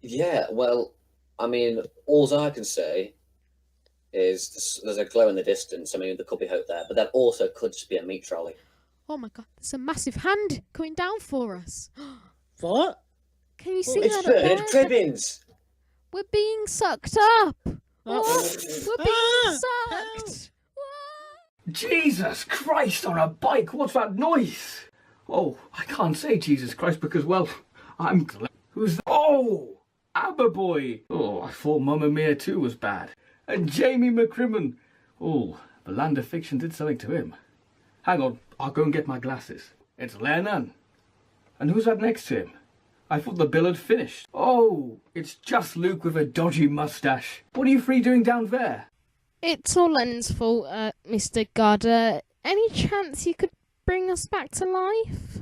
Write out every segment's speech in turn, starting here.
Yeah, well, I mean, all I can say is there's a glow in the distance. I mean, there could be hope there, but that also could just be a meat trolley. Oh my god, there's a massive hand coming down for us. What? Can you see Oh, It's that up Bernard there? Cribbins! We're being sucked up. Oh, we're being Help! sucked. What? Jesus Christ on a bike, what's that noise? Oh, I can't say Jesus Christ because, well, I'm glad. Who's that? Oh, Aberboy. Oh, I thought Mamma Mia 2 was bad. And Jamie McCrimmon. Oh, the land of fiction did something to him. Hang on, I'll go and get my glasses. It's Lennon. And who's that next to him? I thought the bill had finished. Oh, it's just Luke with a dodgy mustache. What are you three doing down there? It's all Lennon's fault, Mr. Godder. Any chance you could bring us back to life?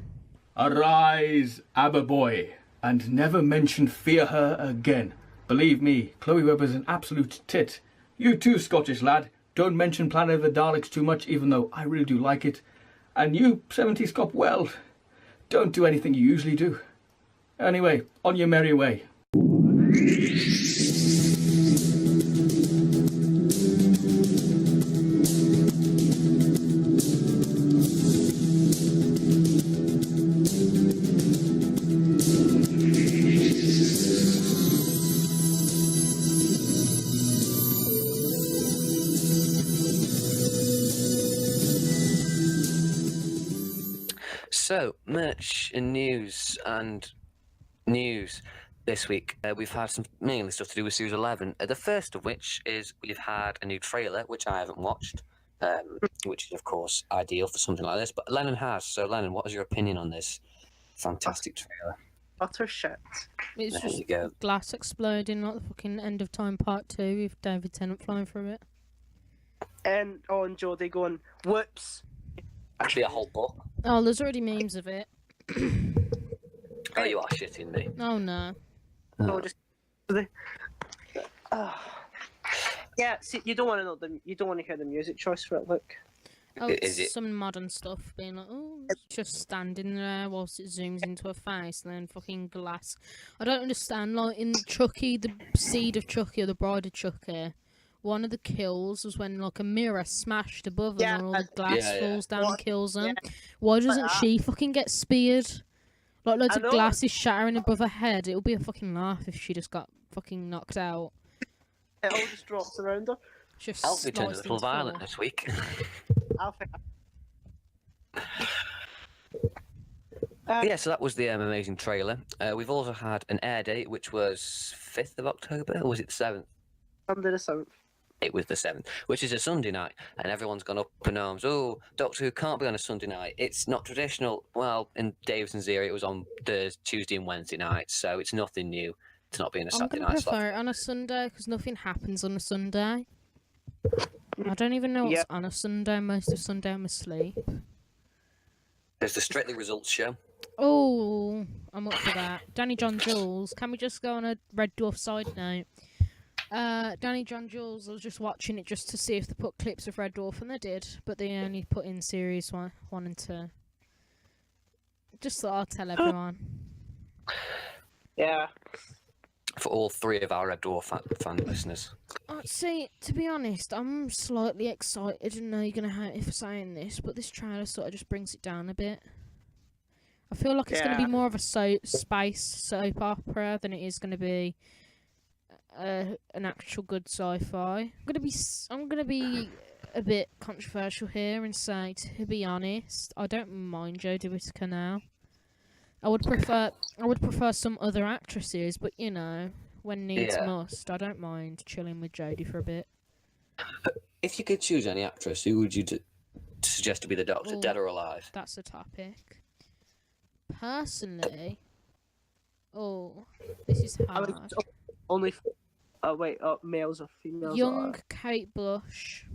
Arise, Aberboy, and never mention fear her again. Believe me, Chloe Webber's an absolute tit. You too, Scottish lad. Don't mention Planet of the Daleks too much, even though I really do like it. And you, 70s cop, well, don't do anything you usually do. Anyway, on your merry way. So, merch and news this week. We've had some mainly stuff to do with Series 11. The first of which is we've had a new trailer, which I haven't watched, which is, of course, ideal for something like this. But Lennon has. So, Lennon, what is your opinion on this fantastic trailer? Utter shit. It's There just you go. glass exploding like the fucking End of Time Part 2 with David Tennant flying through it. And Jodie going, whoops. Actually, a whole book. Oh, there's already memes of it. Oh, you are shitting me. Oh no. No, just. Yeah, see, you don't want to know you don't want to hear the music choice for it. Look. Oh, Is it's it- some modern stuff being like, oh, it's just standing there whilst it zooms into a face and then fucking glass. I don't understand, like in Chucky, the seed of Chucky or the bride of Chucky, one of the kills was when like a mirror smashed above them Yeah, and all the glass yeah. falls down and What? kills them. Yeah. Why doesn't that. she fucking get speared? Like loads I of know. glass is shattering above her head. It would be a fucking laugh if she just got fucking knocked out. It all just drops around her. Just Alfie turned a sliced little into four. violent this week. Alfie. Yeah, so that was the amazing trailer. We've also had an air date, which was 5th of October, or was it the 7th? Under the 7th. It was the 7th, which is a Sunday night, and everyone's gone up in arms. Oh, Doctor Who can't be on a Sunday night. It's not traditional. Well, in Davison's era, it was on Thursday, Tuesday, and Wednesday nights, so it's nothing new to not be in a I'm Saturday gonna night slot. prefer it on a Sunday because nothing happens on a Sunday. I don't even know what's Yeah. on a Sunday. Most of Sunday I'm asleep. There's the Strictly Results show. Oh, I'm up for that. Danny John Jules. Can we just go on a Red Dwarf side note? Danny John Jules, I was just watching it just to see if they put clips of Red Dwarf, and they did, but they only put in series 1 and 2. Just thought I'd tell everyone. Yeah. For all three of our Red Dwarf fan listeners. See, to be honest, I'm slightly excited. I know you're going to hate me for saying this, but this trailer sort of just brings it down a bit. I feel like it's going to Yeah. be more of a space soap opera than it is going to be an actual good sci-fi. I'm gonna be a bit controversial here and say, to be honest, I don't mind Jodie Whittaker now. I would prefer some other actresses, but you know, when needs Yeah. must, I don't mind chilling with Jodie for a bit. If you could choose any actress, who would you suggest to be the Doctor, Ooh. dead or alive? That's the topic. Personally, this is I mean, hard. only. Wait. Males or females? Young Kate Bush.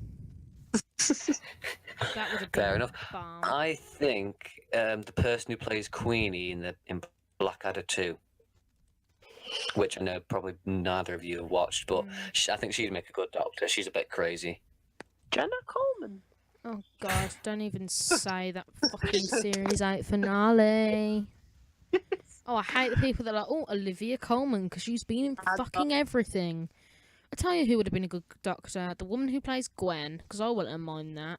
That would have been Fair enough. bomb. I think the person who plays Queenie in Blackadder 2, which I know probably neither of you have watched, but I think she'd make a good Doctor. She's a bit crazy. Jenna Coleman. Oh god, don't even say that fucking series 8 finale. Oh, I hate the people that are like, oh, Olivia Colman, because she's been in I fucking everything. I tell you who would have been a good doctor. The woman who plays Gwen, because I wouldn't mind that.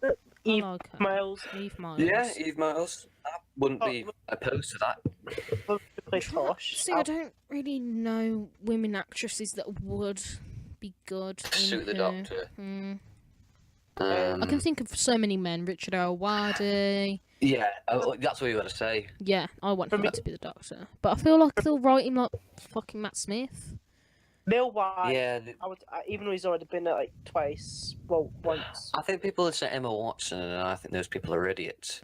I Eve like her. Miles. Eve Miles. Yeah, Eve Miles. I wouldn't Oh, be opposed to that. Love to play Tosh. See, I don't really know women actresses that would be good in Suit the who. Doctor. I can think of so many men. Richard Ayoade. Yeah, that's what you got to say. Yeah, I want For him me- to be the Doctor. But I feel like they'll write him like fucking Matt Smith. Bill White. Yeah, Even though he's already been there like twice. Well, once. I think people would say Emma Watson, and I think those people are idiots.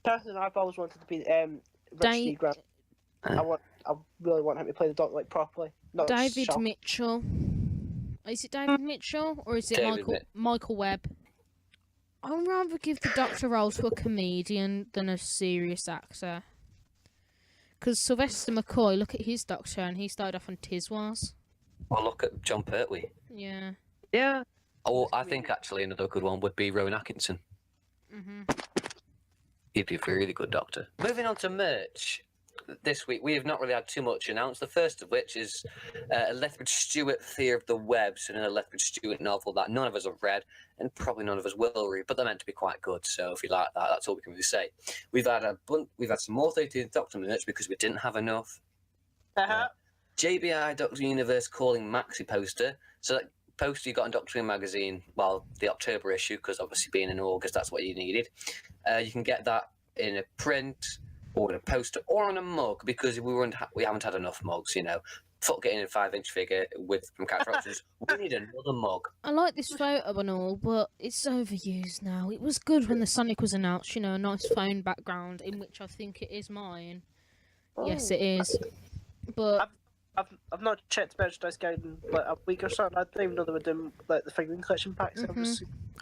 Personally, I've always wanted to be Richard Dave- E. Grant. I really want him to play the Doctor like properly. Not David shock. Mitchell. Is it David Mitchell or is it David Michael Webb? I would rather give the Doctor role to a comedian than a serious actor. Because Sylvester McCoy, look at his Doctor, and he started off on Tiswas. Well, look at John Pertwee. Yeah. Yeah. Oh, I think actually another good one would be Rowan Atkinson. He'd be a really good Doctor. Moving on to merch. This week we have not really had too much announced. The first of which is a Lethbridge Stewart Fear of the Webs, and a Lethbridge Stewart novel that none of us have read, and probably none of us will read, but they're meant to be quite good. So if you like that, that's all we can really say. We've had some more 13th Doctor merch because we didn't have enough. JBI Doctor Universe calling Maxi poster. So that poster you got in Doctor Who magazine, well, the October issue, because obviously being in August, that's what you needed. You can get that in a print, or in a poster, or on a mug, because we haven't had enough mugs, you know. Fuck getting a 5-inch figure from Catch Roxas. We need another mug. I like this photo and all, but it's overused now. It was good when the Sonic was announced, you know, a nice phone background, in which I think it is mine. Yes, it is. But I've not checked merchandise guide in like a week or so. I didn't even know they were doing like the figurine collection packs.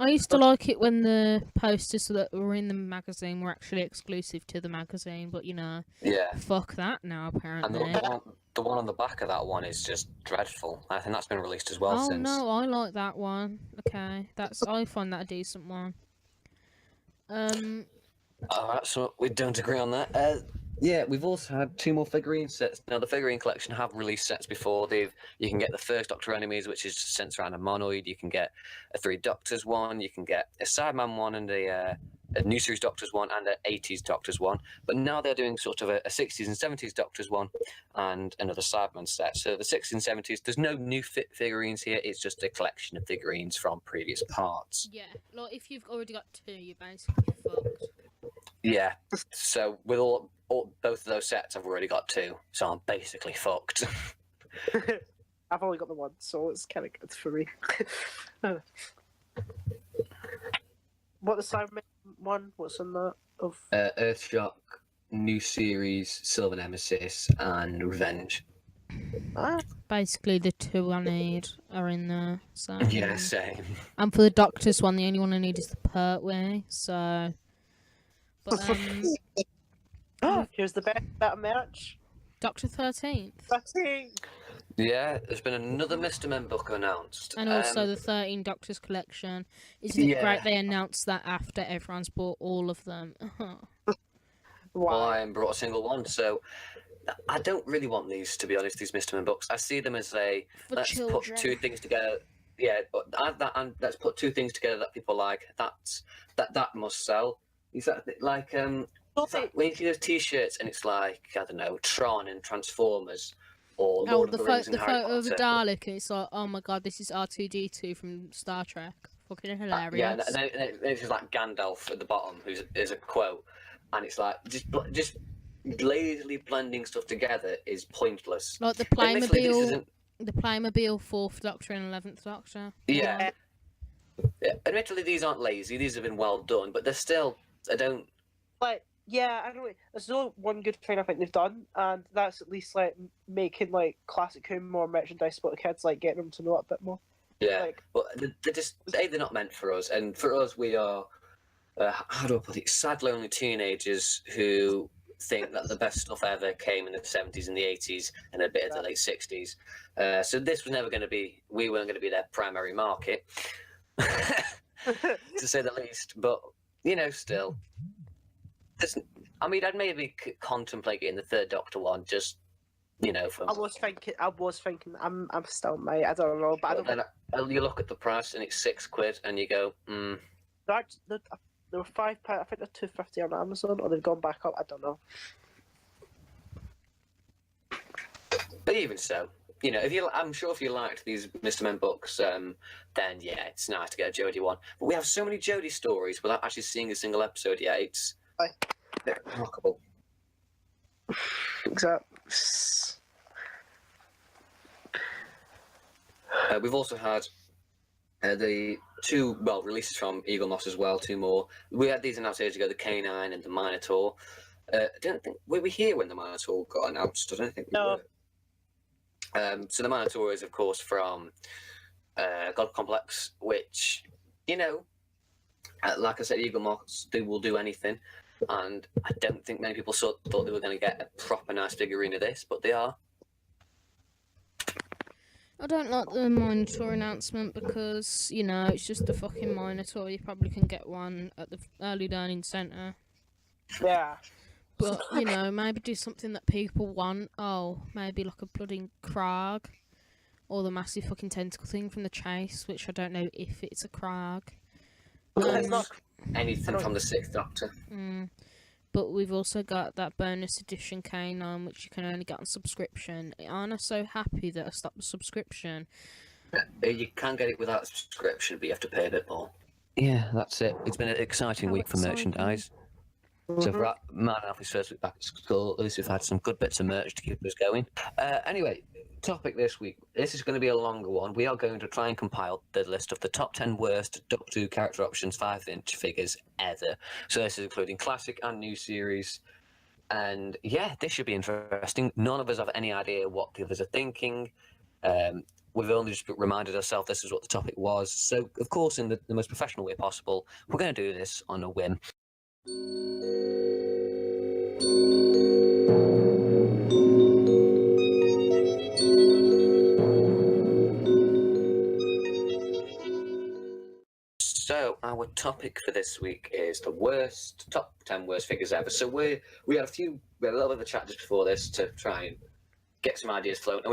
I used to like it when the posters that were in the magazine were actually exclusive to the magazine, but you know, Yeah. fuck that now, And apparently. the one on the back of that one is just dreadful. I think that's been released as well Oh since. no, I like that one. Okay, I find that a decent one. Alright, so we don't agree on that. Yeah, we've also had 2 more figurine sets. Now, the figurine collection have released sets before. You can get the first Doctor Enemies, which is centered around a monoid. You can get a 3 Doctors one. You can get a Sideman one, and a New Series Doctors one, and an 80s Doctors one. But now they're doing sort of a 60s and 70s Doctors one, and another Sideman set. So the 60s and 70s, there's no new figurines here. It's just a collection of figurines from previous parts. Yeah, like if you've already got 2, you're basically fucked. Yeah. So with both of those sets, I've already got 2, so I'm basically fucked. I've only got the one, so it's kind of good for me. What the Cyberman one? What's in that? Of Earthshock, New Series, Silver Nemesis, and Revenge. Basically, the 2 I need are in there. So Yeah, same. and for the Doctor's one, the only one I need is the Pertwee. So, but here's the better merch. Doctor 13th, Yeah, there's been another Mr. Men book announced. and also the 13 Doctors collection. Isn't it Yeah. great they announced that after everyone's bought all of them? Well, I haven't brought a single one, so I don't really want these, to be honest, these Mr. Men books. I see them as For let's children. put 2 things together. Yeah, but add that, and let's put 2 things together that people like. That must sell. Is that like when you see those T-shirts and it's like, I don't know, Tron and Transformers, or Oh, Lord the of the Rings and Harry photo of a Potter. Dalek, and it's like, oh my god, this is R2D2 from Star Trek. Fucking hilarious. Yeah, and then it's just like Gandalf at the bottom, is a quote, and it's like just lazily blending stuff together is pointless. Like the Admittedly, this Playmobil, isn't- the Playmobil 4th Doctor and 11th Doctor. Yeah. Admittedly, these aren't lazy. These have been well done, but they're still. I don't. Like, yeah, I know. There's only one good thing I think they've done, and that's at least like making like classic Who more merchandise for the kids, like getting them to know it a bit more. Yeah, Like, but they're just they're not meant for us, and for us, we are. How do I put it? Sad, lonely teenagers who think that the best stuff ever came in the 70s and the 80s and a bit of the late 60s. So this was never going to be. We weren't going to be their primary market, to say the least. But you know, still, I mean, I'd maybe contemplate getting the Third Doctor one, just for. I was thinking. I'm still mate. I don't know, but I don't. Then you look at the price and it's £6, and you go, There were £5. I think they're £2.50 on Amazon, or they've gone back up. I don't know. But even so, I'm sure if you liked these Mr. Men books, then yeah, it's nice to get a Jodie one. But we have so many Jodie stories without actually seeing a single episode yet. It's Aye. remarkable. Exactly. We've also had the two releases from Eagle Moss as well. Two more. We had these announced ages ago: the Canine and the Minotaur. I don't think were we here when the Minotaur got announced. I don't think we were. So the Minotaur is, of course, from God Complex, which, like I said, Eagle Moss, they will do anything. And I don't think many people thought they were going to get a proper nice figurine of this, but they are. I don't like the Minotaur announcement because, it's just a fucking Minotaur. You probably can get one at the early learning centre. Yeah. But, maybe do something that people want. Oh, maybe like a bloody Krag. Or the massive fucking tentacle thing from the Chase, which I don't know if it's a Krag. It's not. Anything from the Sixth Doctor. But we've also got that bonus edition Canine, which you can only get on subscription. Aren't I so happy that I stopped the subscription? You can get it without a subscription, but you have to pay a bit more. Yeah, that's it. It's been an exciting week for merchandise. So for Man Alfie's first week back at school, at least we've had some good bits of merch to keep us going. Anyway, topic this week. This is going to be a longer one. We are going to try and compile the list of the top 10 worst Doctor Who character options 5-inch figures ever. So this is including classic and new series. And yeah, this should be interesting. None of us have any idea what the others are thinking. We've only just reminded ourselves this is what the topic was. So, of course, in the most professional way possible, we're going to do this on a whim. So our topic for this week is the top 10 worst figures ever. So we had a little bit of a chat just before this to try and get some ideas floating.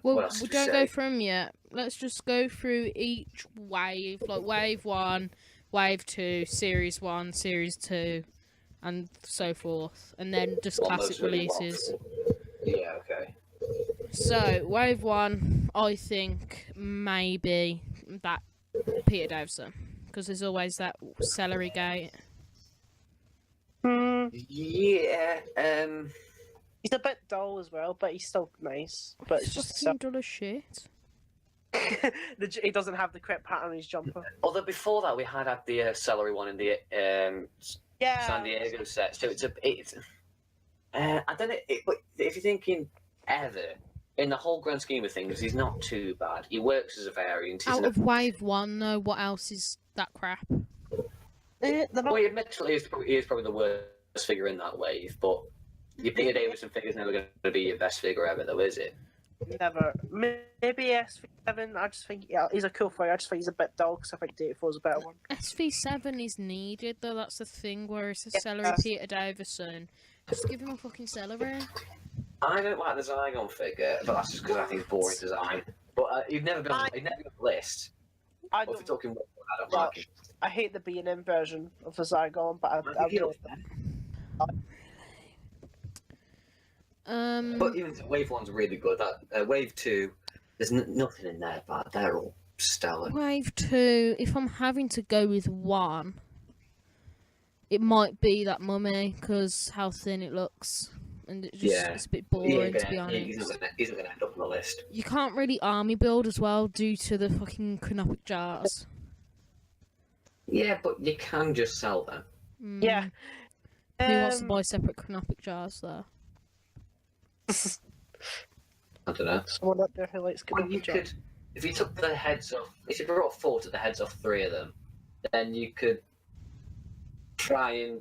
Well, we don't go through them yet. Let's just go through each wave, like Wave 1, Wave 2, Series 1, Series 2, and so forth. And then just classic releases. Yeah, okay. So, Wave 1, I think maybe that Peter Davison. Because there's always that celery gate. Yeah, He's a bit dull as well, but he's still nice. But it's just fucking dull as shit. he doesn't have the correct pattern on his jumper. Although before that we had the celery one in the San Diego set. So I don't know. But if you're thinking ever, in the whole grand scheme of things, he's not too bad. He works as a variant. Out of Wave 1, though, what else is that crap? Well, admittedly, he is probably the worst figure in that wave, but your Peter Davison figure's never going to be your best figure ever, though, is it? Never. Maybe SV7. I just think he's a cool figure. I just think he's a bit dull because I think Data4 is a better one. SV7 is needed, though. That's the thing. Where it's a celery Peter Davison. Just give him a fucking celery. I don't like the Zygon figure, but that's just because I think it's boring design. But you've never been on the list. I If you're talking, I don't well, like it. I hate the B&M version of the Zygon, but I really like them. But even Wave 1's really good. That Wave 2, there's nothing in there, but they're all stellar. Wave 2, if I'm having to go with one, it might be that mummy, because how thin it looks. And it's a bit boring, to be honest. He's not going to end up on the list. You can't really army build as well, due to the fucking chronopic jars. Yeah, but you can just sell them. Yeah. Who wants to buy separate chronopic jars, though? I don't know. Someone up there who likes Well, you could, if you took the heads off, if you brought 4 to the heads off 3 of them, then you could try and,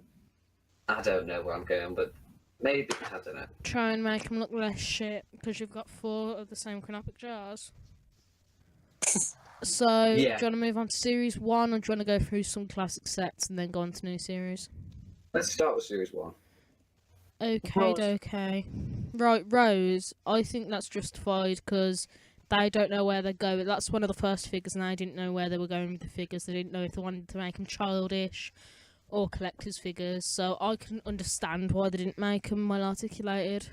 I don't know where I'm going, but maybe, I don't know. Try and make them look less shit, because you've got 4 of the same chronopic jars. So, do you want to move on to Series 1, or do you want to go through some classic sets and then go on to new series? Let's start with series 1. Okay. Right, Rose. I think that's justified because they don't know where they're going. That's one of the first figures, and they didn't know where they were going with the figures. They didn't know if they wanted to make them childish or collector's figures. So I can understand why they didn't make them well articulated.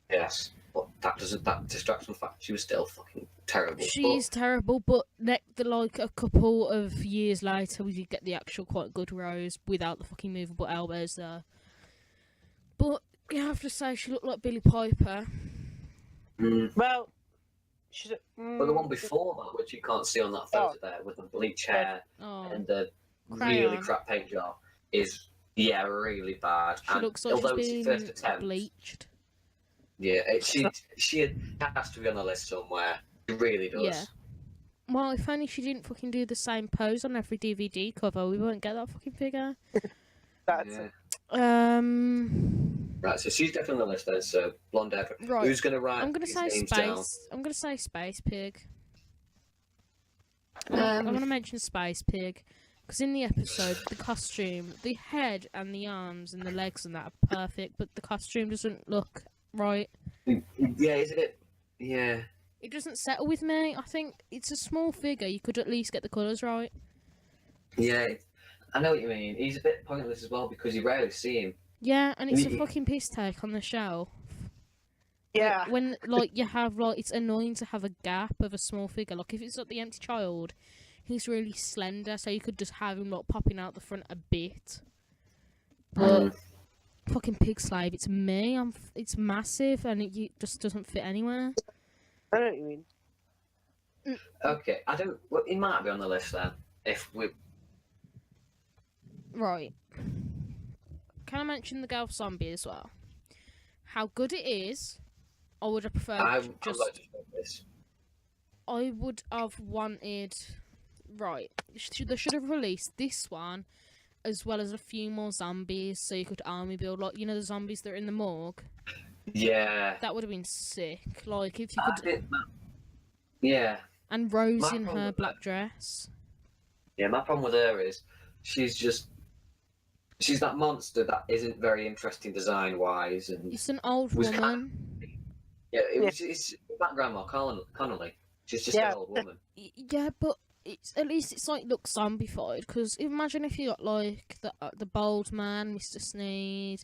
Yes, but that distracts from the fact she was still fucking terrible. She's terrible, but like a couple of years later, we did get the actual quite good Rose without the fucking movable elbows there. But you have to say she looked like Billy Piper. Well, she's. But the one before that, which you can't see on that photo there, with the bleach hair and the really Crayon. crap paint job, is really bad. She looks like although she's it's been first attempt, bleached. yeah, she has to be on the list somewhere. She really does. Yeah. Well, if only she didn't fucking do the same pose on every DVD cover, we won't get that fucking figure. That's Yeah. Um. Right, so she's definitely on the list then. So blonde hair. Right. Who's gonna write? I'm gonna these say names space. down? I'm gonna say Space Pig. I'm gonna mention Space Pig because in the episode, the costume, the head and the arms and the legs and that are perfect, but the costume doesn't look right. Yeah, isn't it? Yeah. It doesn't settle with me. I think it's a small figure. You could at least get the colours right. Yeah, I know what you mean. He's a bit pointless as well because you rarely see him. Yeah, and it's a fucking piss take on the shelf. yeah. When like you have like it's annoying to have a gap of a small figure. Like if it's like the empty child, he's really slender, so you could just have him like popping out the front a bit. But fucking Pig Slave, it's me. It's massive and it just doesn't fit anywhere. I know what you mean. Okay, I don't. Well, he might be on the list then. If we. Right. Can I mention the Girl Zombie as well? How good it is. I would have preferred I'm just. like to show this. I would have wanted. Right. They should have released this one as well as a few more zombies so you could army build. Like, you know, the zombies that are in the morgue? Yeah. That would have been sick. Like, if you I could. think that- yeah. And Rose My in problem her with black dress. Yeah, my problem with her is she's that monster that isn't very interesting design wise and It's an old was woman. yeah, it's that Grandma Connolly. She's just Yeah. an old woman. Yeah, but at least it's like looks zombified. Because imagine if you got like the bald man, Mr. Sneed,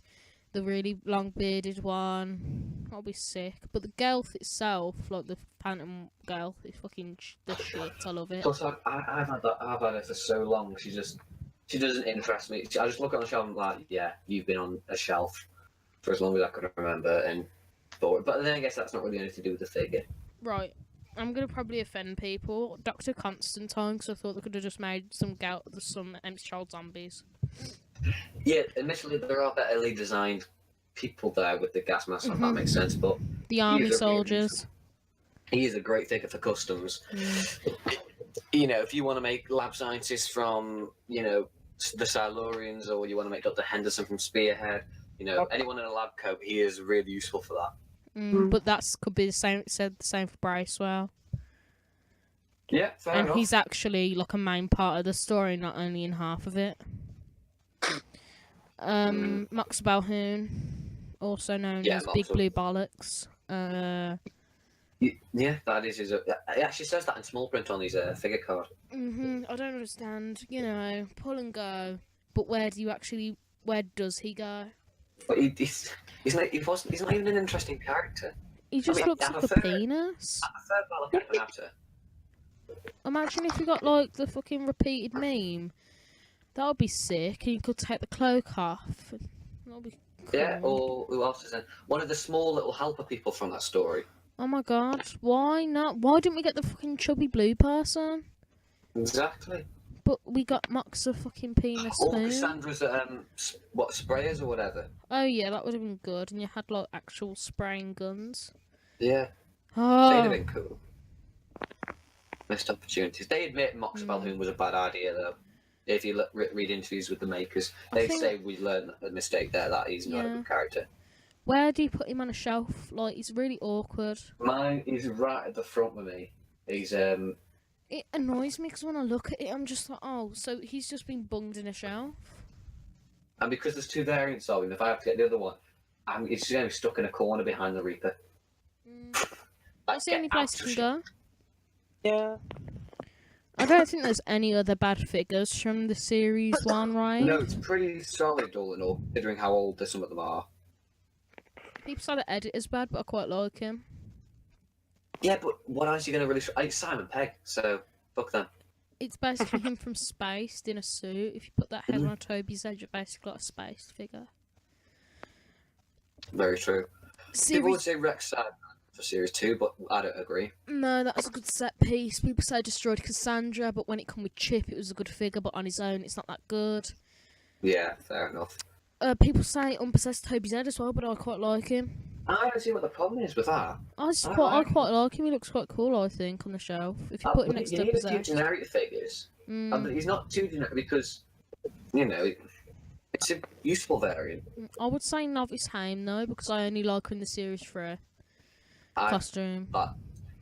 the really long bearded one. That'll be sick. But the Gelth itself, like the Phantom Gelth, is fucking the shit. I love it. Plus, I've had her for so long. She doesn't interest me. I just look on the shelf and I'm like, yeah, you've been on a shelf for as long as I can remember. And but then I guess that's not really anything to do with the figure. Right. I'm gonna probably offend people. Dr. Constantine, because I thought they could have just made some empty child zombies. Yeah, initially there are betterly designed people there with the gas mask on. That makes sense, but The army He's a really soldiers. he is a great figure for customs. You know, if you want to make lab scientists from, you know, the Silurians, or you want to make Dr. Henderson from Spearhead, you know, anyone in a lab coat, he is really useful for that. But could be the same. Said the same for Bracewell. Yeah, fair And enough. he's actually like a main part of the story, not only in half of it. Mox Balhoun, also known as Big Moxel. Blue Bollocks. Yeah, that is his. It actually says that in small print on his figure card. I don't understand. You know, pull and go. But where does he go? But he's not even an interesting character. He just mean, looks I like a prefer- penis. I prefer Malachite Renata. Imagine if you got like the fucking repeated meme. That would be sick. And you could take the cloak off. That would be cool. Yeah, or who else is in? One of the small little helper people from that story. Oh my god, why not? Why didn't we get the fucking chubby blue person? Exactly. But we got Mox a fucking penis Or spoon. Cassandra's sprayers or whatever. Oh yeah, that would have been good. And you had like actual spraying guns. Yeah, they'd Oh, have been cool. Missed opportunities. They admit Mox Balhoun was a bad idea though. If you read interviews with the makers, they say we learned a mistake there, that he's not a Yeah. good character. where do you put him on a shelf? Like, it's really awkward. Mine is right at the front with me. He's It annoys me because when I look at it, I'm just like, oh, so he's just been bunged in a shelf? And because there's 2 variants of him, if I have to get the other one, it's going to be stuck in a corner behind the Reaper. That's the only place it can go. Yeah. I don't think there's any other bad figures from the Series 1, right? No, it's pretty solid all in all, considering how old some of them are. People say the editor's bad, but I quite like him. Yeah, but what else are you going to really... It's Simon Pegg, so fuck them. It's basically him from Spaced in a suit. If you put that head on Toby's head, you're basically like a Spaced figure. Very true. People would say Rex for Series 2, but I don't agree. No, that was a good set piece. People say Destroyed Cassandra, but when it come with Chip, it was a good figure, but on his own, it's not that good. Yeah, fair enough. People say Unpossessed Toby's head as well, but I quite like him. I don't see what the problem is with that. I quite like him. He looks quite cool, I think, on the shelf. If you put him next to You need a few Possessed. generic figures. But he's not too generic because, you know, it's a useful variant. I would say Novice Haim, though, because I only like her in the Series 3 costume.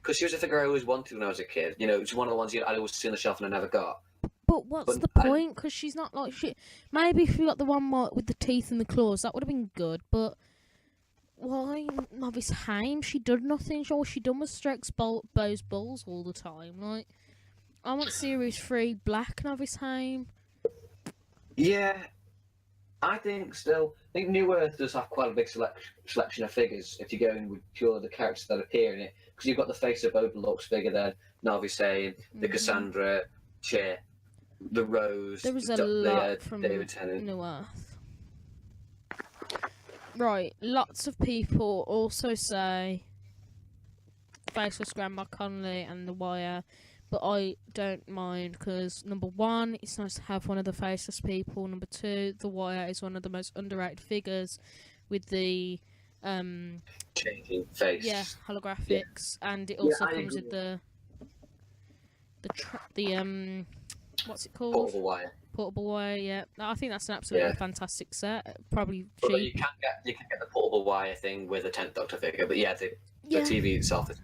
Because she was a figure I always wanted when I was a kid. You know, it's one of the ones I'd always see on the shelf and I never got. But what's the point? Because she's not like shit. Maybe if you got the one with the teeth and the claws, that would have been good. But why Novice Haim? She did nothing. All she done was strikes Bo's balls all the time. Like, I want Series 3 Black Novice Haim. Yeah, I think New Earth does have quite a big selection of figures if you go in with pure the characters that appear in it. Because you've got the face of Overlook's figure there, Novice Haim, the Cassandra, Chair, the Rose, There was a lot from David Tennant. New Earth. Right, lots of people also say Faceless Grandma Connolly and The Wire, but I don't mind because, number one, it's nice to have one of the faceless people. Number two, The Wire is one of the most underrated figures with the changing face. Yeah, holographics, and it also comes with the what's it called? Portable Wire. Portable Wire, yeah. I think that's an absolutely fantastic set. Probably But cheap. you can get the Portable Wire thing with a 10th Doctor figure, but yeah, the TV itself is...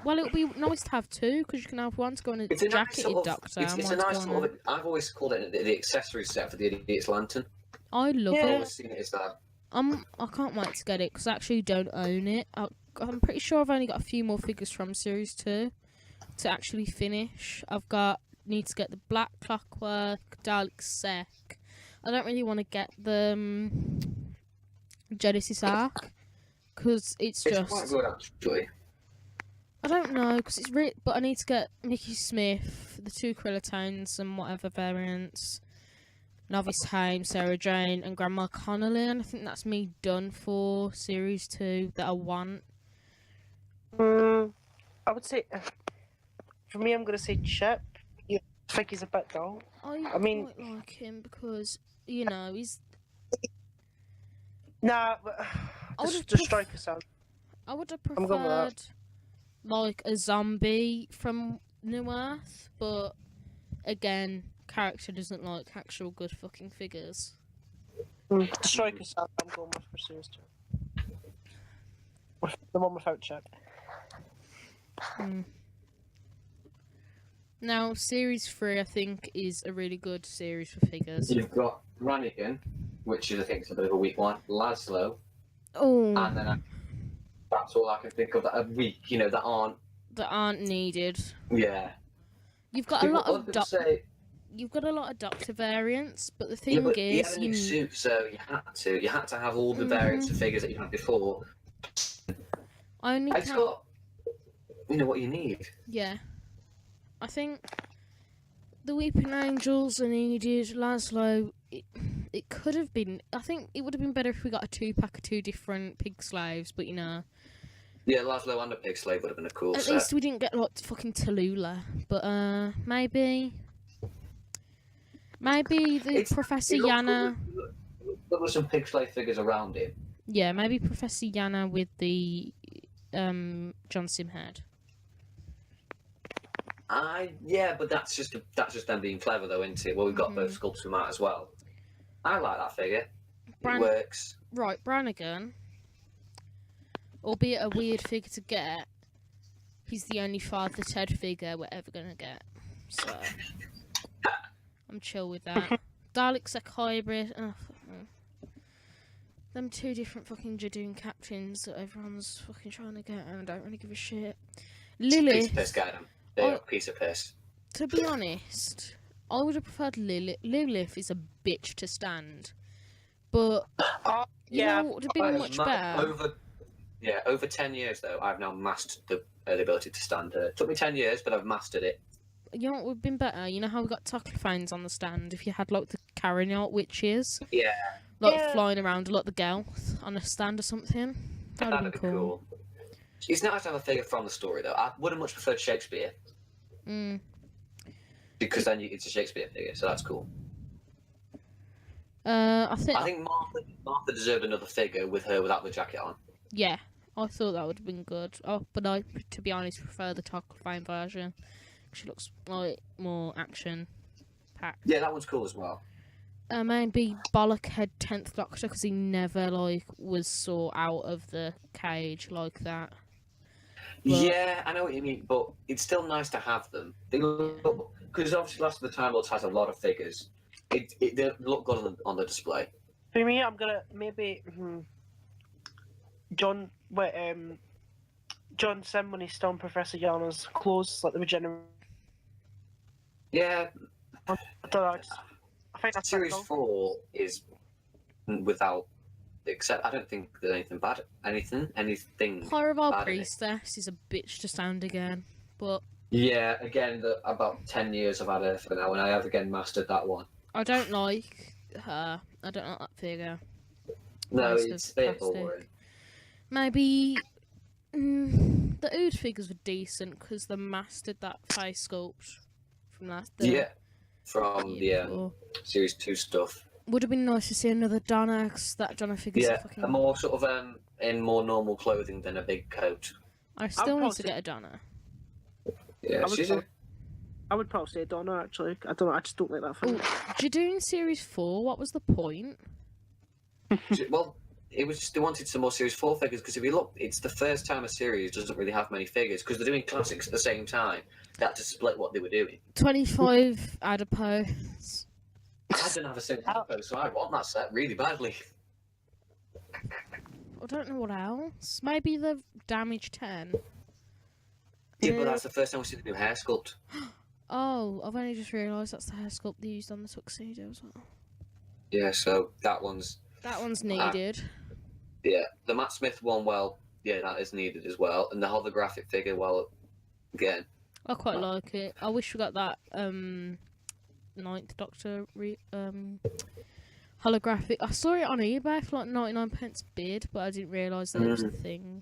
Well, it would be nice to have two, because you can have one to go on a jacketed Doctor. It's a nice sort of... I've always called it the accessory set for the Idiot's Lantern. I love I've it. always seen it as that. I can't wait to get it, because I actually don't own it. I'm pretty sure I've only got a few more figures from Series 2 to actually finish. Need to get the Black Clockwork, Dalek Sec. I don't really want to get the Genesis Arc, because it's just... quite good, actually. I don't know, because it's really... But I need to get Mickey Smith, the two Krillatones and whatever variants, Novice Haim, Sarah Jane, and Grandma Connolly, and I think that's me done for Series 2 that I want. I would say... For me, I'm going to say Chip. I think he's a bit dull. I mean, quite like him because, you know, he's... Nah, but... Destroy Cassandra. I would have going with preferred, like, a zombie from New Earth, but, again, character doesn't like actual good fucking figures. Destroy Cassandra, I'm going with for Series 2. The one without Chip. Now, Series 3, I think, is a really good series for figures. You've got Brannigan, which is, I think, is a bit of a weak one. Laszlo. Oh. And then that's all I can think of that are weak, you know, that aren't needed. Yeah. You've got a lot of You've got a lot of Doctor variants, but the thing is, he had a new suit, so you had to have all the variants of figures that you had before. It's got, you know, what you need. Yeah. I think the Weeping Angels are needed. Laszlo, it could have been... I think it would have been better if we got a 2-pack of 2 different pig slaves, but you know... Yeah, Laszlo and a pig slave would have been a cool set. At least we didn't get, like, fucking Tallulah. But, maybe the Professor Yana... There were some pig slave figures around him. Yeah, maybe Professor Yana with the John Sim head. Yeah, but that's just them being clever, though, isn't it? Well, we've got both sculpts from that as well. I like that figure. It works. Right, Brannigan, albeit a weird figure to get, he's the only Father Ted figure we're ever going to get. So, I'm chill with that. Dalek hybrid. Them two different fucking Jadoon captains that everyone's fucking trying to get, and I don't really give a shit. Piece of Lilith. piss, get them. They're a piece of piss. To be honest, I would have preferred Lilith. Lilith is a bitch to stand, but you know what would have been much better. Over 10 years though, I've now mastered the ability to stand her. It took me 10 years, but I've mastered it. You know what would have been better? You know how we got Toclophanes on the stand? If you had like the Carignac witches, Yeah. like flying around like the Gelth on a stand or something. That would have been cool. It's nice to have a figure from the story though. I would have much preferred Shakespeare. Because then it's a Shakespeare figure, so that's cool. I think Martha deserved another figure with her without the jacket on. Yeah, I thought that would have been good. Oh, but I, to be honest, prefer the Toclophane version. She looks like more action packed. Yeah, that one's cool as well. Maybe Bollockhead 10th Doctor, because he never was saw out of the cage like that. But... Yeah, I know what you mean, but it's still nice to have them. Because obviously Last of the Time Lords has a lot of figures. They look good on the display. For me, I'm gonna maybe John Sim when he's still in Professor Yana's clothes, like the regeneration. Yeah. I don't know. I think that's Series cool. 4 is without, except I don't think there's anything bad. Anything Horrible bad in it. Priestess is a bitch to stand again, but Yeah, again, about 10 years I've had her for now, and I have again mastered that one. I don't like her. I don't like that figure. No, Waste it's a of bit plastic. boring. Maybe the Ood figures were decent because they mastered that face sculpt from last. From the Series 2 stuff. Would have been nice to see another Donna, 'cause that Donna figure's A more sort of in more normal clothing than a big coat. I still need to get a Donna. Yeah, I would probably say Donna, actually. I don't know, I just don't like that figure. Jadoon Series 4, what was the point? Well, it was they wanted some more Series 4 figures, because if you look, it's the first time a series doesn't really have many figures, because they're doing classics at the same time. They had to split what they were doing. 25 adipose. I didn't have a single adipose, so I want that set really badly. I don't know what else. Maybe the Damage 10. Yeah, but that's the first time we see the new hair sculpt. Oh, I've only just realised that's the hair sculpt they used on the tuxedo as well. Yeah, so that one's needed. Yeah, the Matt Smith one, well, yeah, that is needed as well. And the holographic figure, well, again. I quite like it. I wish we got that 9th Doctor holographic. I saw it on eBay for like 99p bid, but I didn't realise that it was a thing.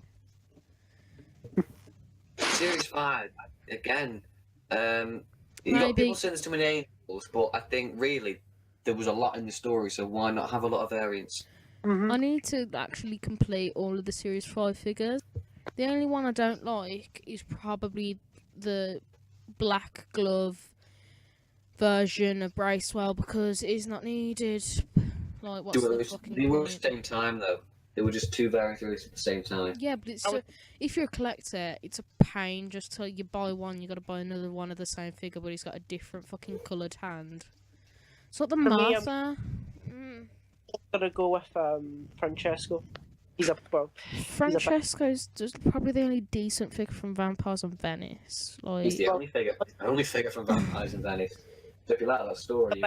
Series 5, again, you got people saying there's too many angels, but I think really there was a lot in the story, so why not have a lot of variants? I need to actually complete all of the Series 5 figures. The only one I don't like is probably the black glove version of Bracewell, because it is not needed. Like, what's the fucking They were at point? the same time, though. They were just two variants at the same time. Yeah, but it's if you're a collector, it's a pain. Just till you buy one, you got to buy another one of the same figure, but he's got a different fucking coloured hand. It's like the Martha. I'm gonna go with Francesco. Francesco's just probably the only decent figure from Vampires in Venice. Like, He's the only figure from Vampires in Venice. So if you like that story,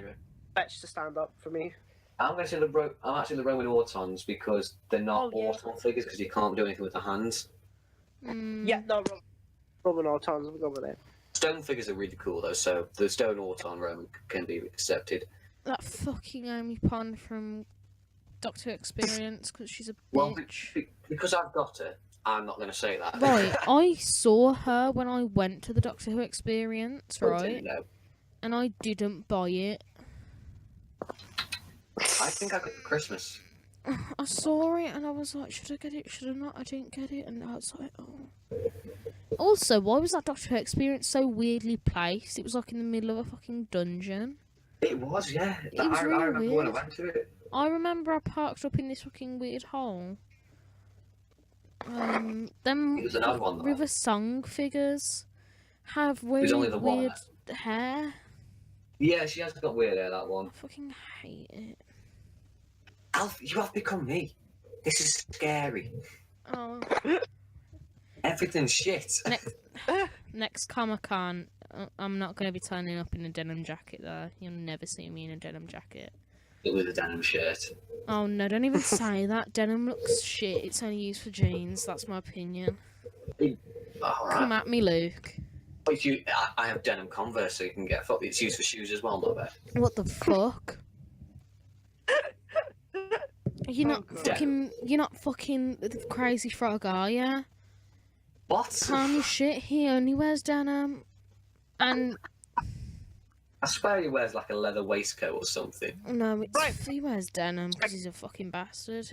Bitch to stand up for me. I'm actually the Roman Autons, because they're not Auton figures, because you can't do anything with the hands. Yeah, no, Roman Autons, we'll go with it. Stone figures are really cool though, so the Stone Auton Roman can be accepted. that fucking Amy Pond from Doctor Experience, because she's a bitch. Well, because I've got her, I'm not going to say that. Right, I saw her when I went to the Doctor Who Experience, right? No. And I didn't buy it. I think I got it for Christmas. I saw it and I was like, should I get it? Should I not? I didn't get it, and I was like, oh. Also, why was that Doctor Who Experience so weirdly placed? It was like in the middle of a fucking dungeon. It was, yeah. It was I really remember weird. when I went to it. I remember I parked up in this fucking weird hole. Them It was another one, though. River Song figures have There's only really the one weird hair. Yeah, she has got weird hair, that one. I fucking hate it. Alf, you have become me. This is scary. Oh. Everything's shit. Next Comic Con, I'm not going to be turning up in a denim jacket though. You'll never see me in a denim jacket. With a denim shirt. Oh no, don't even say that. Denim looks shit. It's only used for jeans. That's my opinion. Alright. Come at me, Luke. But I have denim Converse, so you can get it's used for shoes as well, not bad. What the fuck? You're not fucking. You're not fucking the crazy frog, are ya? What? Calm your shit. He only wears denim, and I swear he wears like a leather waistcoat or something. no, he wears denim because he's a fucking bastard.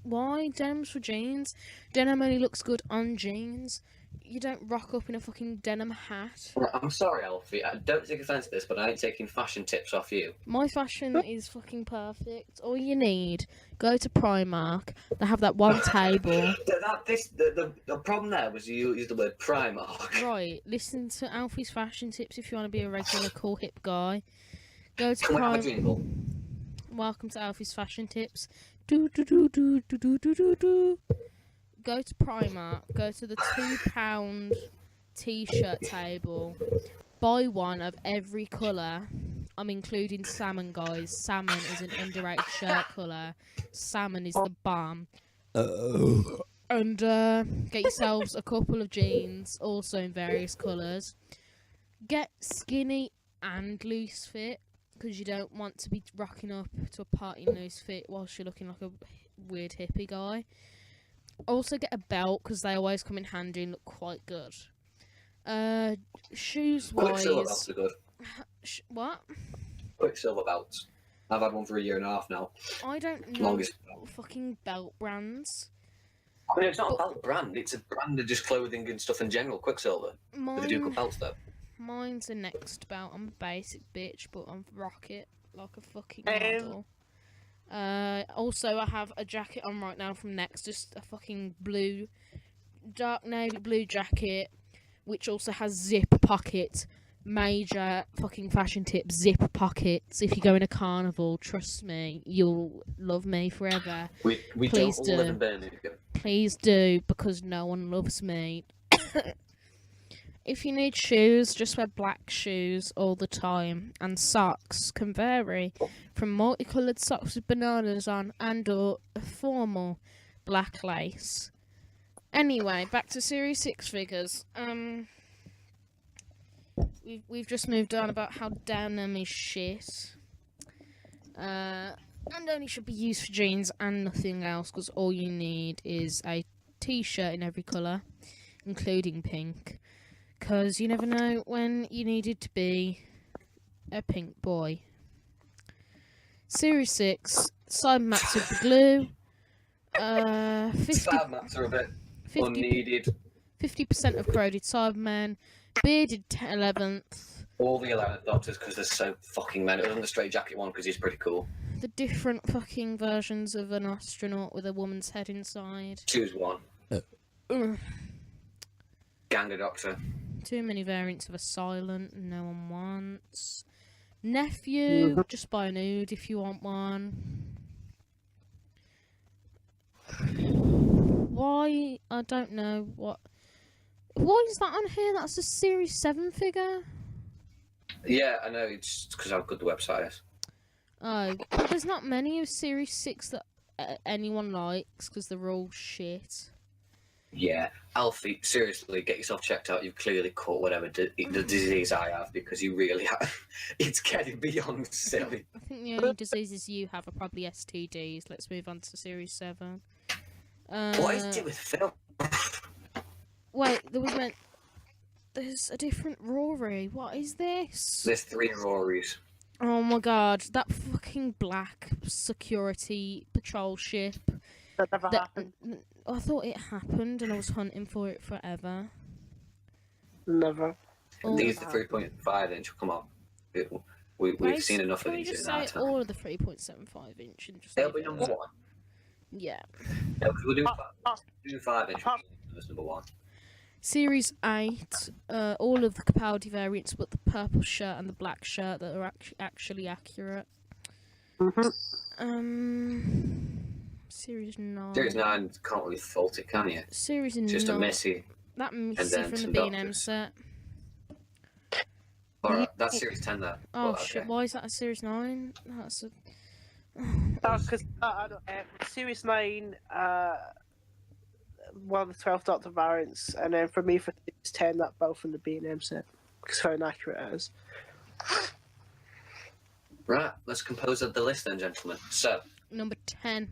Why denim's for jeans? Denim only looks good on jeans. You don't rock up in a fucking denim hat. Right, I'm sorry, Alfie. I don't take offence to this, but I ain't taking fashion tips off you. My fashion is fucking perfect. All you need, go to Primark. They have that one table. The problem there was you used the word Primark. Right, listen to Alfie's fashion tips if you want to be a regular cool hip guy. Go to Can we have a Primark. jingle? Welcome to Alfie's fashion tips. Do do do do do do do do do. Go to Primark. Go to the £2 t-shirt table. Buy one of every colour. I'm including salmon, guys. Salmon is an underrated shirt colour. Salmon is the bomb. And get yourselves a couple of jeans, also in various colours. Get skinny and loose fit, because you don't want to be rocking up to a party in loose fit whilst you're looking like a weird hippie guy. Also get a belt, because they always come in handy and look quite good. Shoes wise, Quicksilver belts are good. What? Quicksilver belts. I've had one for 1.5 years now. I don't know Longest. fucking belt brands. I mean, it's not a belt brand. It's a brand of just clothing and stuff in general. Quicksilver. But they do good belts though. Mine's a Next belt. I'm a basic bitch, but I'm rock it like a fucking model. Also, I have a jacket on right now from Next, just a fucking dark navy blue jacket, which also has zip pockets. Major fucking fashion tip: zip pockets. If you go in a carnival, trust me, you'll love me forever. We Please don't do. all live in Birmingham. Please do, because no one loves me. If you need shoes, just wear black shoes all the time, and socks can vary from multicoloured socks with bananas on and/or a formal black lace. Anyway, back to Series 6 figures. We've just moved on about how denim is shit, and only should be used for jeans and nothing else, because all you need is a t-shirt in every colour, including pink. Because you never know when you needed to be a pink boy. Series 6, side mats with the glue. 50, Side mats are a bit 50, unneeded. 50% of corroded Cybermen. Bearded 11th. All the 11th Doctors, because there's so fucking many. Other than the straight jacket one, because he's pretty cool. The different fucking versions of an astronaut with a woman's head inside. Choose one. Ugh. Ganga Doctor. Too many variants of a silent no one wants. Nephew, just buy a nude if you want one. Why? I don't know what. Why is that on here? That's a Series 7 figure. Yeah, I know. It's because how good the website is. Oh, but there's not many of Series 6 that anyone likes, because they're all shit. Yeah, Alfie, seriously, get yourself checked out. You've clearly caught whatever the disease I have, because you really have. It's getting beyond silly. I think the only diseases you have are probably STDs. Let's move on to Series 7. What is it with Phil? Wait, there's a different Rory. What is this? There's 3 Rorys. Oh my god, that fucking black security patrol ship. That never happened. I thought it happened and I was hunting for it forever. Never. Oh, These are 3.5 inch. Come on. We've seen enough of can we these just in our say time. all of the 3.75 inch and just They'll leave be it number as- 1. Yeah. Yeah, because we'll do 5 inch. Apart- That's number 1. Series 8, all of the Capaldi variants but the purple shirt and the black shirt that are actually accurate. Series 9. Series 9 can't really fault it, can you? Series Just 9. a Missy. That Missy then from the some B&M doctors. set. Alright, that's Series 10 there. Oh But, shit, okay. why is that a Series 9? That's a... That's because I don't. Series 9, one of the 12 Doctor variants, and then for me for Series 10, that build from the B&M set. Because how inaccurate it is. Right, let's compose the list then, gentlemen. So, Number 10,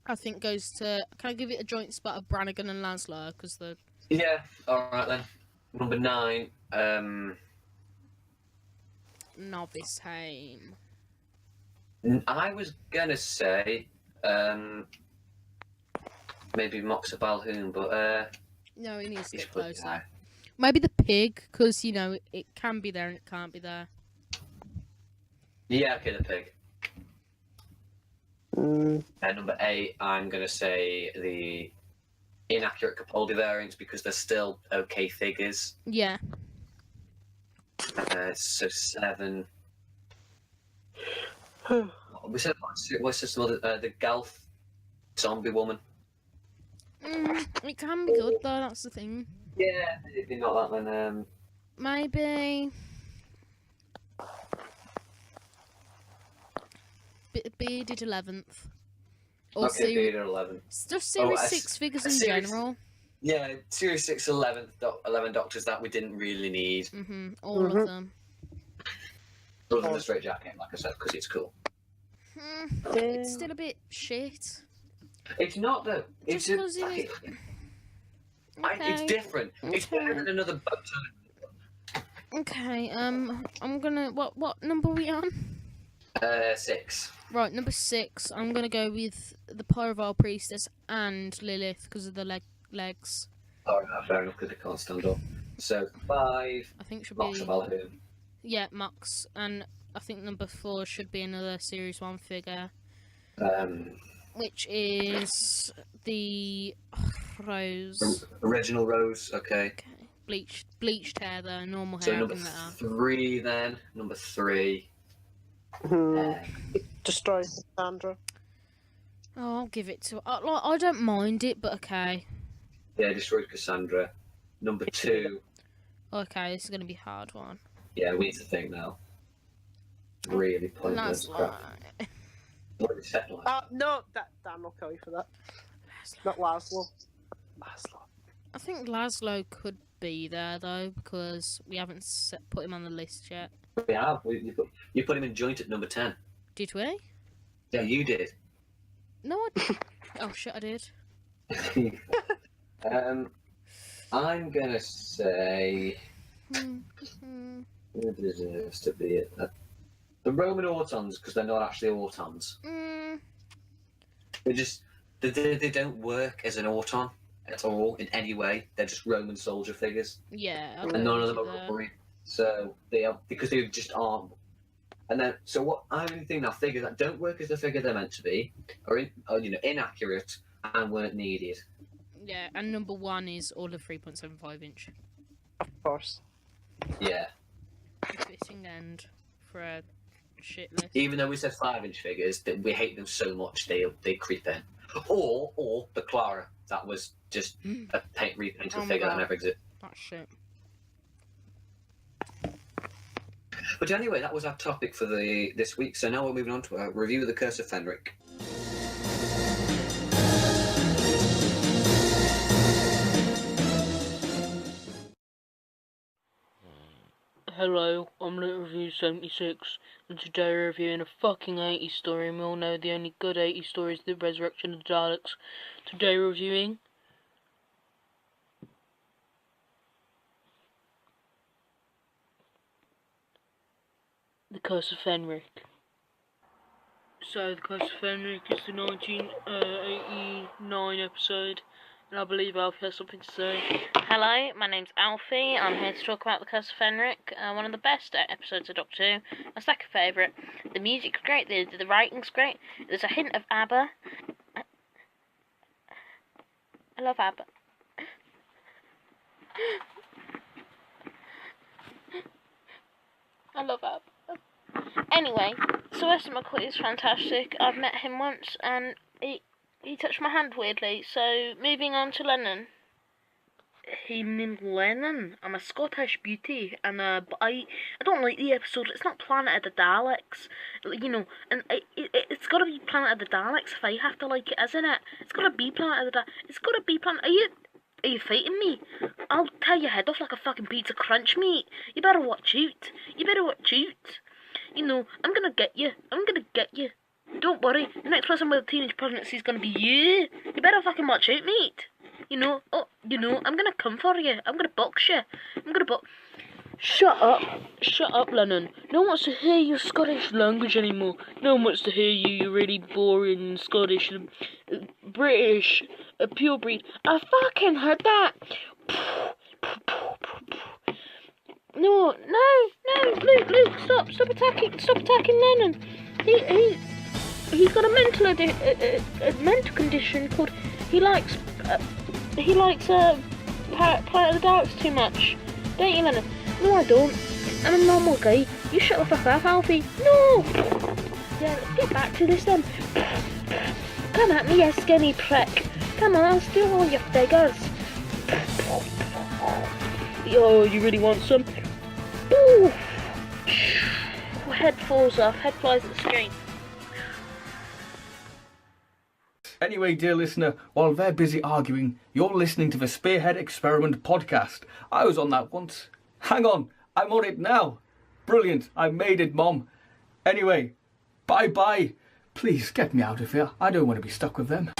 I think goes to... Can I give it a joint spot of Brannigan and Laszlo? Because the... yeah, alright then. Number 9, Novice Haim. I was gonna say, maybe Moxa Balhoun, but, No, he needs to he's get pretty closer. high. Maybe the pig, because, you know, it can be there and it can't be there. Yeah, okay, the pig. And number 8, I'm gonna say the inaccurate Capaldi variants because they're still okay figures. Yeah. So 7. We said what's this other the Galf zombie woman. It can be good, though, that's the thing. Yeah, maybe not that one. Maybe... Bearded 11th. Or Okay, Bearded 11. just Series Oh, 6 figures in series- general. Yeah, Series 6, 11 Doctors that we didn't really need. All of them. Other than the straight jacket, like I said, because it's cool. It's still a bit shit. It's not though. Just It's 'cause it is- it's Okay. different. It's better Okay. than another boat. Okay, I'm gonna... What number are we on? 6. Right, number 6. I'm gonna go with the Pyrovile Priestess and Lilith because of the legs. Alright, fair enough, because they can't stand up. So 5. I think should Moxa be... Balhoun. Yeah, Mox. And I think number 4 should be another Series 1 figure. Which is the Rose. Original Rose, okay. Okay. Bleached hair though, normal So hair. number in there. 3 then. Number 3. Destroy Sandra. Oh, I'll give it to... I don't mind it, but okay. Yeah, destroyed Cassandra. Number 2. Okay, this is going to be a hard one. Yeah, we need to think now. Really pointless. Laszlo. Crap. What did we set last? No, Dan, I'll kill you for that. Not Laszlo. Laszlo. I think Laszlo could be there though, because we haven't put him on the list yet. We have. You put him in joint at number 10. Did we? Yeah, you did. No, oh shit, I did. I'm gonna say who deserves to be it. The Roman Autons, because they're not actually Autons. They don't work as an Auton at all in any way. They're just Roman soldier figures, Yeah. and none of them are rubbery. So they are because they just aren't. And then, so what I really think now, figures that don't work as the figure they're meant to be, are inaccurate and weren't needed. Yeah, and number 1 is all of 3.75 inch. Of course. Yeah. A fitting end for a shit list. Even though we said 5-inch figures, that we hate them so much they creep in. Or the Clara, that was just a repainted Oh my figure that God. never existed. That shit. But anyway, that was our topic for this week. So now we're moving on to a review of the Curse of Fenric. Hello, I'm Little Review 76, and today we're reviewing a fucking 80s story, and we all know the only good 80s story is The Resurrection of the Daleks. Today we're reviewing The Curse of Fenric. So, The Curse of Fenric is the 1989 episode, and I believe Alfie has something to say. Hello, my name's Alfie. I'm here to talk about The Curse of Fenric, one of the best episodes of Doctor Who. My second favourite. The music's great, the writing's great. There's a hint of ABBA. I love ABBA. I love Ab. Anyway, Sylvester McCoy is fantastic. I've met him once, and he touched my hand weirdly. So, moving on to Lennon. Hey, named Lennon. I'm a Scottish beauty, and but I don't like the episode. It's not Planet of the Daleks, you know, and it's got to be Planet of the Daleks if I have to like it, isn't it? It's got to be Planet of the Daleks. It's got to be Planet. Are you fighting me? I'll tear your head off like a fucking pizza crunch, mate. You better watch out. You better watch out. You know, I'm gonna get you. I'm gonna get you. Don't worry. The next person with a teenage pregnancy is gonna be you. You better fucking watch out, mate. You know, I'm gonna come for you. I'm gonna box you. I'm gonna box. Shut up, Lennon. No one wants to hear your Scottish language anymore. No one wants to hear you. You're really boring Scottish, British, a pure breed. I fucking heard that. No, Luke, stop attacking Lennon. He's got a mental condition called he likes Planet of the Darks too much. Don't you, Lennon? No, I don't. I'm a normal guy. You shut the fuck up, Alfie. No! Yeah, let's get back to this then. Come at me, you skinny prick. Come on, I'll steal all your figures. Oh, you really want some? Ooh! Head falls off. Head flies at the screen. Anyway, dear listener, while they're busy arguing, you're listening to the Spearhead Experiment podcast. I was on that once. Hang on, I'm on it now. Brilliant, I made it, Mom. Anyway, bye-bye. Please, get me out of here. I don't want to be stuck with them.